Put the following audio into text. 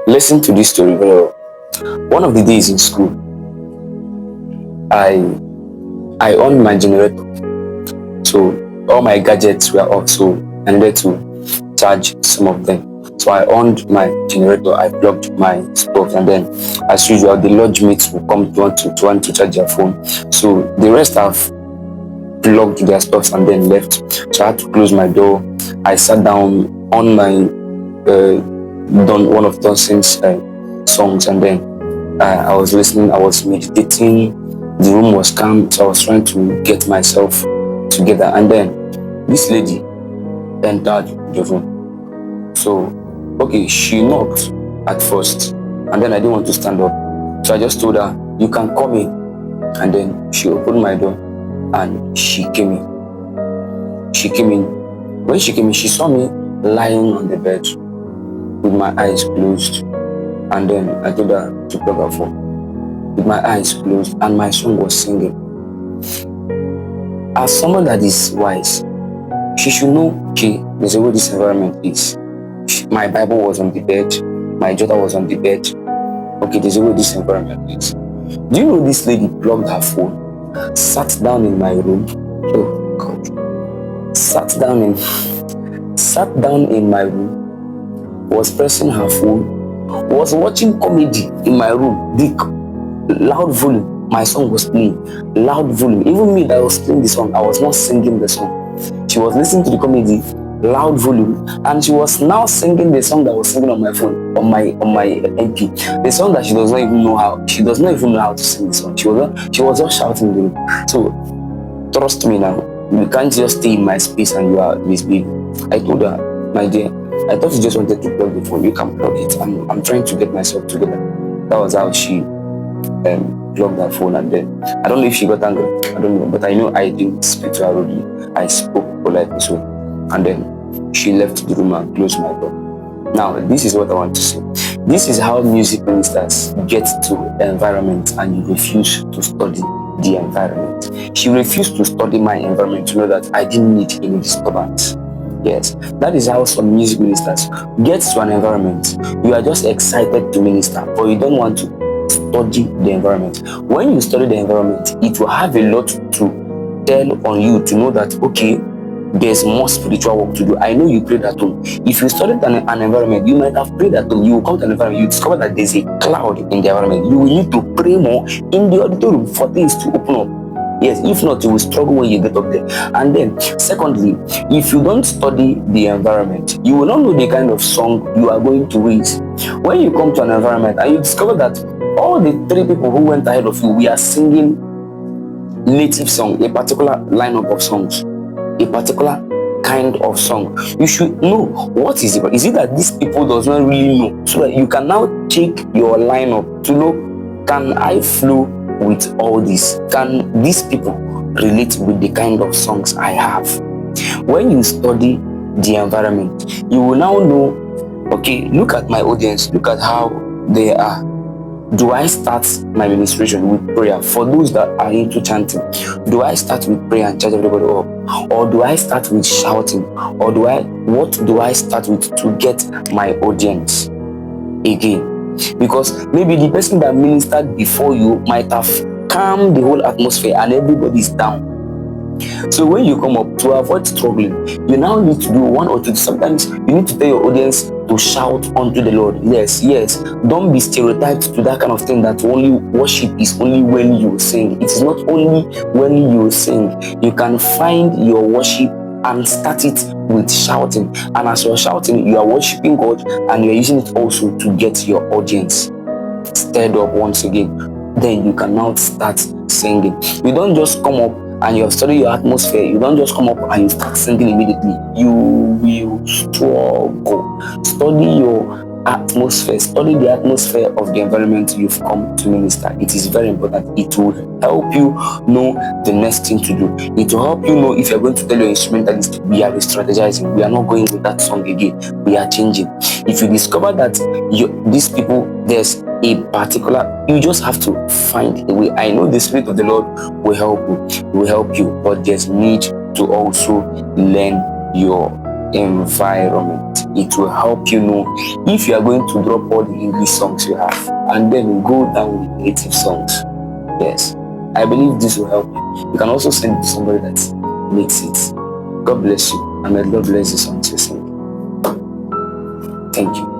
Listen to this story very well. One of the days in school, I I on my generator, so all my gadgets were off, so I needed to charge some of them. So I on my generator, I plugged my stuff, and then, as usual, the lodge mates will come to want to charge their phone. So the rest have plugged their stuffs and then left. So I had to close my door. I sat down on my done one of Dawson's songs, and then I was listening. I was meditating. The room was calm, so I was trying to get myself together. And then this lady entered the room. So, okay, she knocked at first, and then I didn't want to stand up. So I just told her, "You can come in." And then she opened my door and she came in. She came in. When she came in, she saw me lying on the bed with my eyes closed. And then I told her to plug her phone. With my eyes closed, and my son was singing. As someone that is wise, she should know, okay, there's a way this environment is. My Bible was on the bed, my daughter was on the bed. Okay, there's a way this environment is. Do you know this lady plugged her phone, sat down in my room? Oh God. Sat down in my room, was pressing her phone, was watching comedy in my room. Loud volume. My song was playing, loud volume. Even me that was playing the song, I was not singing the song. She was listening to the comedy, loud volume, and she was now singing the song that was singing on my phone, on my MP. The song that she does not even know how. She does not even know how to sing the song. She was just shouting the room. So trust me now, you can't just stay in my space and you are misbehaving. I told her, "My dear, I thought you just wanted to plug the phone. You can plug it. I'm trying to get myself together." That was how she plugged her phone. And then I don't know if she got angry. I don't know, but I know I didn't speak to her rudely. I spoke politely. So, and then she left the room and closed my door. Now, this is what I want to say. This is how music ministers get to the environment, and you refuse to study the environment. She refused to study my environment to know that I didn't need any disturbance. Yes, that is how some music ministers get to an environment. You are just excited to minister, but you don't want to study the environment. When you study the environment, it will have a lot to tell on you to know that, okay, there's more spiritual work to do. I know you prayed at home. If you studied an environment, you might have prayed at home. You will come to an environment, you discover that there's a cloud in the environment. You will need to pray more in the auditorium for things to open up. Yes, if not, you will struggle when you get up there. And then, secondly, if you don't study the environment, you will not know the kind of song you are going to raise. When you come to an environment and you discover that all the three people who went ahead of you, we are singing native song, a particular lineup of songs, a particular kind of song, you should know what is it. Is it that these people does not really know, so that you can now check your lineup to know, can I flow with all this? Can these people relate with the kind of songs I have? When you study the environment, you will now know, okay, look at my audience, look at how they are. Do I start my ministration with prayer? For those that are into chanting, do I start with prayer and charge everybody up? Or do I start with shouting? Or what do I start with to get my audience again? Because maybe the person that ministered before you might have calmed the whole atmosphere and everybody's down. So when you come up, to avoid struggling, you now need to do one or two. Sometimes you need to tell your audience to shout unto the Lord. Yes. Don't be stereotyped to that kind of thing, that only worship is only when you sing. It is not only when you sing. You can find your worship and start it with shouting. And as you're shouting, you are worshiping God, and you're using it also to get your audience stirred up once again. Then you can now start singing. You don't just come up and you have studied your atmosphere. You don't just come up and you start singing immediately. You will struggle. Study your atmosphere. Study the atmosphere of the environment you've come to minister. It is very important. It will help you know the next thing to do. It will help you know if you're going to tell your instrumentalist, we are strategizing. We are not going with that song again. We are changing. If you discover that these people, there's a particular, you just have to find a way. I know the Spirit of the Lord will help you, but there's need to also learn your environment. It will help you know if you are going to drop all the English songs you have and then go down with native songs. Yes, I believe this will help you. You can also send it to somebody that makes it. God bless you, and may God bless the songs you sing. Thank you.